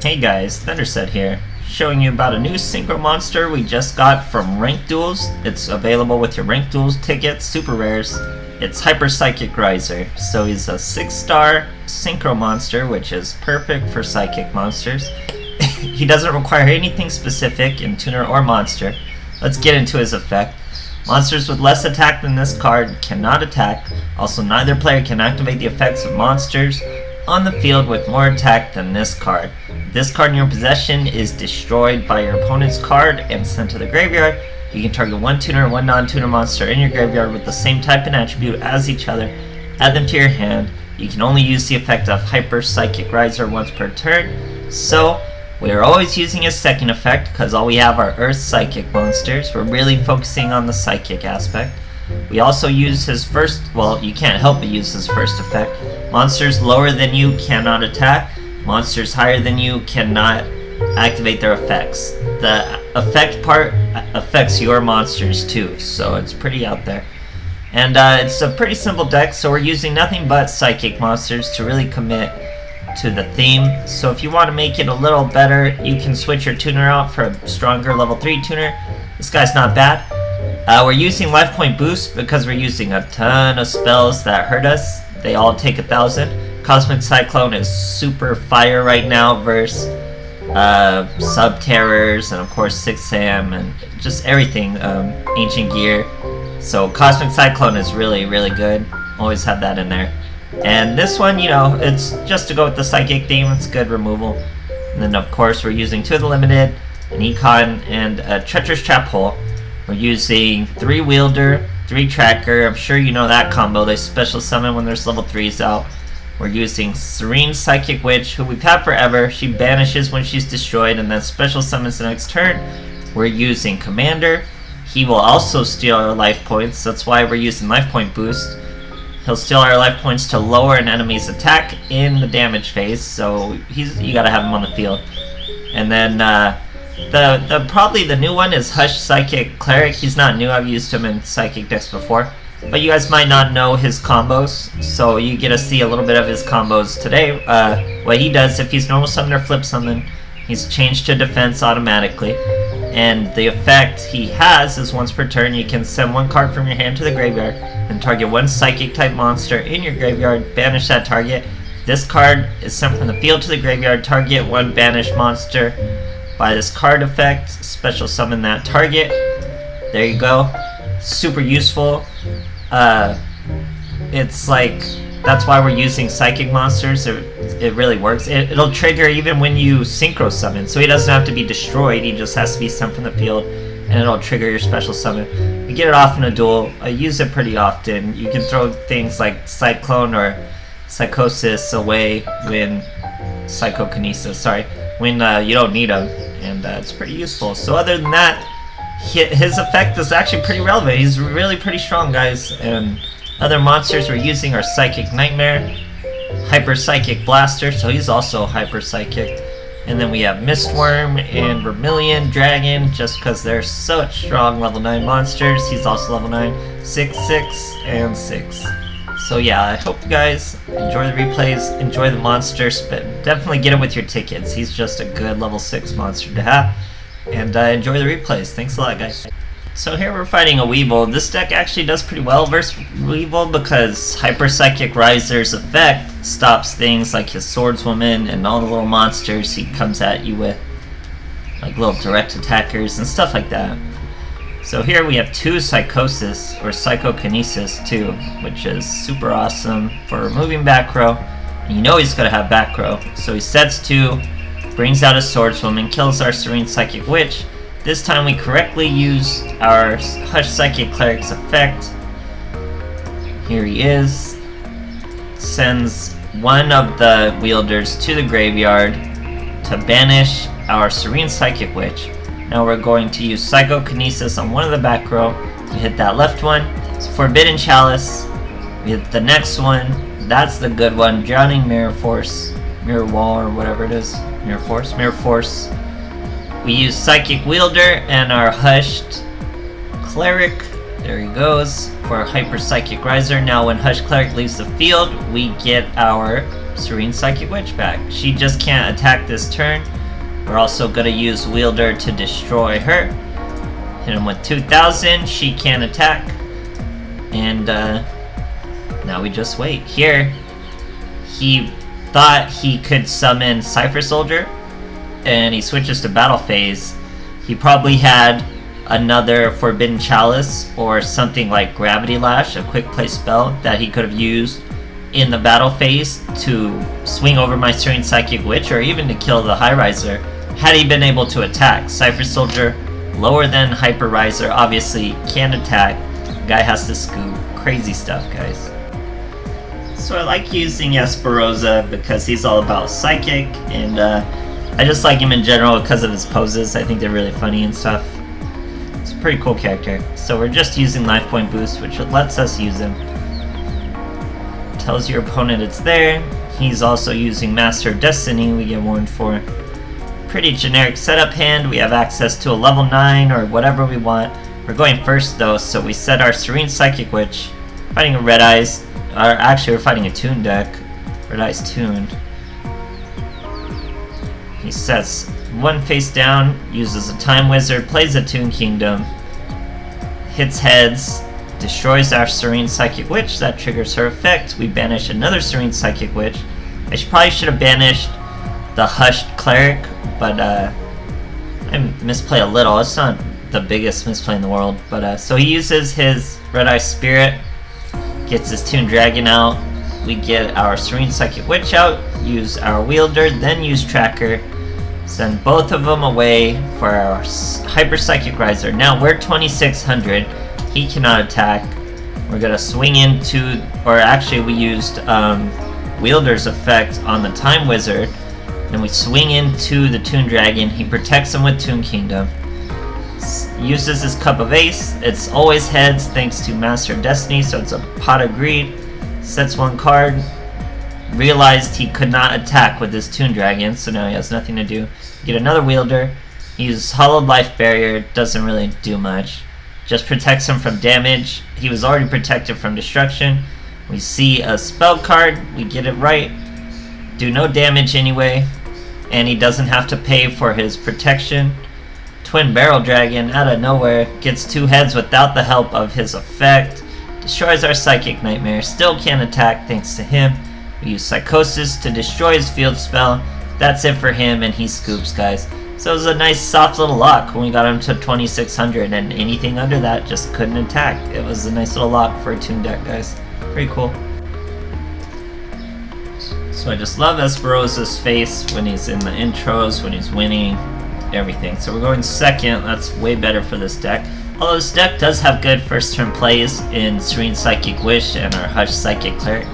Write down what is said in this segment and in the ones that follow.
Hey guys, Thunderset here, showing you about a new synchro monster we just got from Ranked Duels. It's available with your Ranked Duels tickets, super rares. It's Hyper Psychic Riser. So he's a 6-star synchro monster, which is perfect for psychic monsters. He doesn't require anything specific in tuner or monster. Let's get into his effect. Monsters with less attack than this card cannot attack. Also, neither player can activate the effects of monsters on the field with more attack than this card. This card in your possession is destroyed by your opponent's card and sent to the graveyard. You can target one tuner and one non-tuner monster in your graveyard with the same type and attribute as each other. Add them to your hand. You can only use the effect of Hyper Psychic Riser once per turn. So, we are always using his second effect because all we have are Earth Psychic monsters. We're really focusing on the Psychic aspect. We also use his first, well, you can't help but use his first effect. Monsters lower than you cannot attack. Monsters higher than you cannot activate their effects. The effect part affects your monsters too, so it's pretty out there. And it's a pretty simple deck, so we're using nothing but Psychic monsters to really commit to the theme. So if you want to make it a little better, you can switch your tuner out for a stronger level 3 tuner. This guy's not bad. We're using life point boost because we're using a ton of spells that hurt us. They all take 1,000. Cosmic Cyclone is super fire right now versus Sub-Terrors and of course 6 Sam and just everything, Ancient Gear. So Cosmic Cyclone is really good. Always have that in there. And this one, you know, it's just to go with the Psychic theme. It's good removal. And then of course we're using 2 of the limited, an Econ, and a Treacherous Trap Hole. We're using 3 Wielder, 3 Tracker. I'm sure you know that combo. They special summon when there's level 3s out. We're using Serene Psychic Witch, who we've had forever. She banishes when she's destroyed and then special summons the next turn. We're using Commander. He will also steal our life points. That's why we're using life point boost. He'll steal our life points to lower an enemy's attack in the damage phase. So you gotta have him on the field. And then probably the new one is Hush Psychic Cleric. He's not new, I've used him in Psychic decks before. But you guys might not know his combos, so you get to see a little bit of his combos today. What he does, if he's normal summon or flip summon, he's changed to defense automatically. And the effect he has is once per turn you can send 1 card from your hand to the graveyard and target 1 Psychic type monster in your graveyard, banish that target. This card is sent from the field to the graveyard, target 1 banished monster. By this card effect, special summon that target. There you go. Super useful. It's like, that's why we're using Psychic monsters. It really works. It'll trigger even when you synchro summon, so he doesn't have to be destroyed, he just has to be sent from the field, and it'll trigger your special summon. You get it off in a duel. I use it pretty often. You can throw things like Cyclone or Psychosis away when Psychokinesis, sorry, when you don't need them, and it's pretty useful. So other than that, his effect is actually pretty relevant. He's really pretty strong, guys. And other monsters we're using are Psychic Nightmare, Hyper Psychic Blaster, so he's also Hyper Psychic. And then we have Mistworm and Vermilion Dragon, just because they're such strong level 9 monsters. He's also level 9, 6, 6, and 6. So yeah, I hope you guys enjoy the replays, enjoy the monsters, but definitely get him with your tickets. He's just a good level 6 monster to have. And enjoy the replays. Thanks a lot, guys. So here we're fighting a Weevil. This deck actually does pretty well versus Weevil because Hyper Psychic Riser's effect stops things like his Swordswoman and all the little monsters he comes at you with, like little direct attackers and stuff like that. So here we have 2 Psychosis, or Psychokinesis too, which is super awesome for removing back row. And you know he's gonna have back row, so he sets 2, brings out a Swordswoman, kills our Serene Psychic Witch. This time we correctly use our Hush Psychic Cleric's effect. Here he is. Sends 1 of the wielders to the graveyard to banish our Serene Psychic Witch. Now we're going to use Psychokinesis on 1 of the back row to hit that left one. So Forbidden Chalice. We hit the next one. That's the good one. Drowning Mirror Force. Mirror Wall or whatever it is. Mirror Force. We use Psychic Wielder and our Hushed Cleric. There he goes for Hyper Psychic Riser. Now when Hush Cleric leaves the field, we get our Serene Psychic Witch back. She just can't attack this turn. We're also gonna use Wielder to destroy her. Hit him with 2000, she can't attack. And now we just wait. Here, he thought he could summon Cypher Soldier, and he switches to battle phase. He probably had another Forbidden Chalice or something like Gravity Lash, a quick play spell that he could have used in the battle phase to swing over my Serene Psychic Witch, or even to kill the High Riser, had he been able to attack. Cypher Soldier, lower than Hyper Riser, obviously can't attack. The guy has to scoop. Crazy stuff, guys. So I like using Esperoza because he's all about Psychic, and I just like him in general because of his poses. I think they're really funny and stuff. It's a pretty cool character. So we're just using Life Point Boost, which lets us use him. Tells your opponent it's there. He's also using Master of Destiny, we get warned for. Pretty generic setup hand. We have access to a level 9 or whatever we want. We're going first though, so we set our Serene Psychic Witch. Fighting a Red Eyes, or actually we're fighting a Toon deck. Red Eyes Tooned. He sets one face down, uses a Time Wizard, plays a Toon Kingdom, hits heads, destroys our Serene Psychic Witch. That triggers her effect. We banish another Serene Psychic Witch. I probably should have banished the Hushed Cleric, but I misplay a little. It's not the biggest misplay in the world, but so he uses his Red Eye Spirit, gets his Toon Dragon out. We get our Serene Psychic Witch out, use our Wielder, then use Tracker, send both of them away for our Hyper Psychic Riser. Now we're 2600. He cannot attack. We're gonna swing into, or actually we used Wielder's effect on the Time Wizard. Then we swing into the Toon Dragon. He protects him with Toon Kingdom. Uses his Cup of Ace. It's always heads thanks to Master of Destiny, so it's a Pot of Greed. Sets one card. Realized he could not attack with his Toon Dragon, so now he has nothing to do. Get another Wielder. Use Hollowed Life Barrier. Doesn't really do much. Just protects him from damage. He was already protected from destruction. We see a spell card. We get it right. Do no damage anyway. And he doesn't have to pay for his protection. Twin Barrel Dragon out of nowhere. Gets two heads without the help of his effect. Destroys our Psychic Nightmare. Still can't attack thanks to him. We use Psychosis to destroy his field spell. That's it for him, and he scoops, guys. So it was a nice soft little lock when we got him to 2600, and anything under that just couldn't attack. It was a nice little lock for a Toon deck, guys. Pretty cool. So I just love Esperoza's face when he's in the intros, when he's winning, everything. So we're going second. That's way better for this deck. Although this deck does have good first turn plays in Serene Psychic Wish and our Hush Psychic Cleric.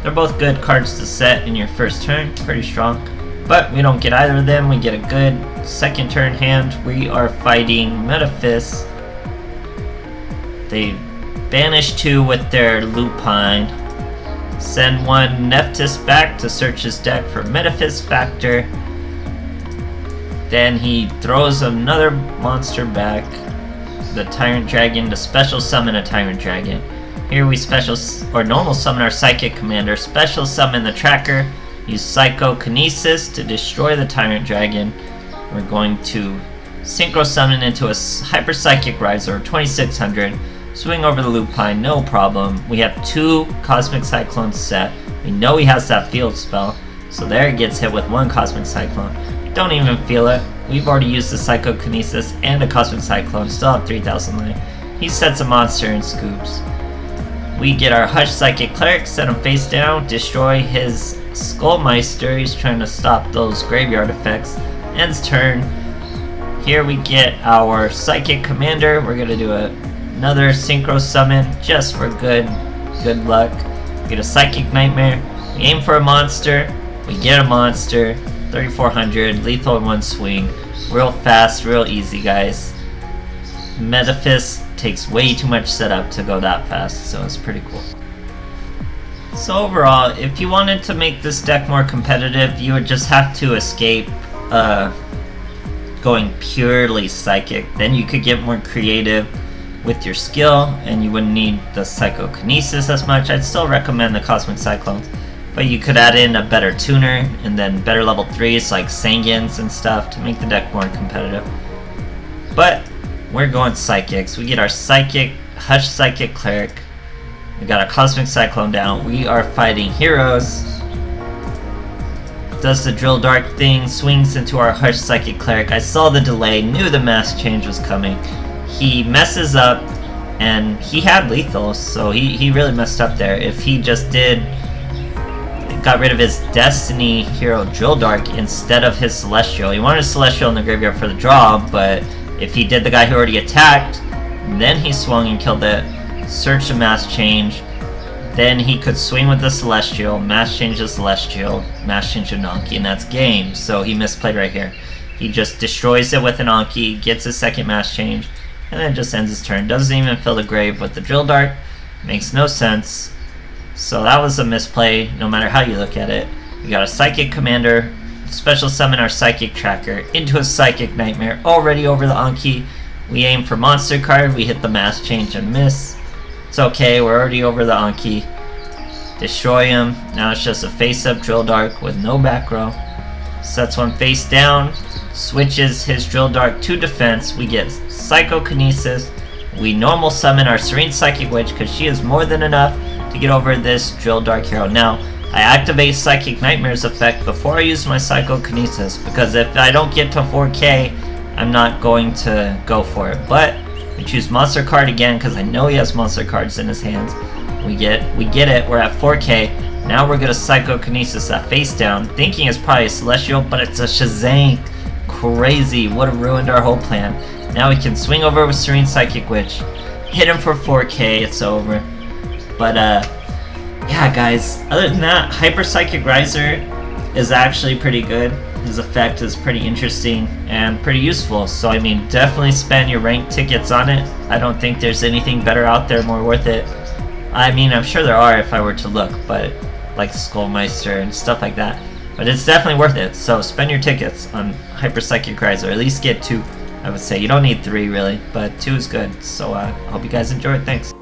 They're both good cards to set in your first turn. Pretty strong. But we don't get either of them. We get a good second turn hand. We are fighting Metaphys. They banish two with their Lupine. Send one Nephthys back to search his deck for Metaphys Factor. Then he throws another monster back. The Tyrant Dragon to special summon a Tyrant Dragon. Here we normal summon our Psychic Commander. Special summon the Tracker. Use Psychokinesis to destroy the Tyrant Dragon. We're going to Synchro Summon into a Hyper Psychic Riser, 2600. Swing over the Lupine, no problem. We have two Cosmic Cyclones set. We know he has that field spell. So there it gets hit with one Cosmic Cyclone. Don't even feel it. We've already used the Psychokinesis and a Cosmic Cyclone. Still have 3000 life. He sets a monster and scoops. We get our Hush Psychic Cleric, set him face down, destroy his Skullmeister. He's trying to stop those graveyard effects. Ends turn. Here we get our Psychic Commander. We're going to do another Synchro Summon just for good luck. We get a Psychic Nightmare. We aim for a monster. We get a monster. 3400. Lethal in one swing. Real fast, real easy, guys. Metaphys takes way too much setup to go that fast, so it's pretty cool. So overall, if you wanted to make this deck more competitive, you would just have to escape going purely Psychic. Then you could get more creative with your skill, and you wouldn't need the Psychokinesis as much. I'd still recommend the Cosmic Cyclones. But you could add in a better tuner and then better level 3s like Sanguines and stuff to make the deck more competitive. But we're going Psychics. We get our Psychic, Hush Psychic Cleric. We got our Cosmic Cyclone down. We are fighting heroes. Does the Drill Dark thing, swings into our Hush Psychic Cleric. I saw the delay, knew the mass change was coming. He messes up, and he had lethal, so he really messed up there. If he just got rid of his Destiny hero Drill Dark instead of his Celestial. He wanted Celestial in the graveyard for the draw, but if he did the guy who already attacked, then he swung and killed it, search the mass change, then he could swing with the Celestial, mass change the Celestial, mass change the Anki, and that's game. So he misplayed right here. He just destroys it with an Anki, gets a second mass change, and then just ends his turn. Doesn't even fill the grave with the Drill Dark. Makes no sense. So that was a misplay, no matter how you look at it. We got a Psychic Commander, special summon our Psychic Tracker into a Psychic Nightmare, already over the Anki. We aim for monster card, we hit the mass change and miss. It's okay, we're already over the Anki. Destroy him. Now it's just a face-up Drill Dark with no back row. Sets one face down, switches his Drill Dark to defense. We get Psychokinesis. We normal summon our Serene Psychic Witch because she is more than enough to get over this Drill Dark hero. Now, I activate Psychic Nightmare's effect before I use my Psychokinesis, because if I don't get to 4k, I'm not going to go for it. But we choose Monster Card again because I know he has Monster Cards in his hands. We get it, we're at 4k. Now we're gonna Psychokinesis that face down, thinking it's probably a Celestial, but it's a Shazam. Crazy, would have ruined our whole plan. Now we can swing over with Serene Psychic Witch, hit him for 4k, it's over. But yeah guys, other than that, Hyper Psychic Riser is actually pretty good. His effect is pretty interesting and pretty useful, so I mean, definitely spend your ranked tickets on it. I don't think there's anything better out there more worth it. I mean, I'm sure there are if I were to look, but like Skullmeister and stuff like that. But it's definitely worth it, so spend your tickets on Hyper Psychic Riser, or at least get 2. I would say you don't need 3 really, but 2 is good. So I hope you guys enjoyed. Thanks.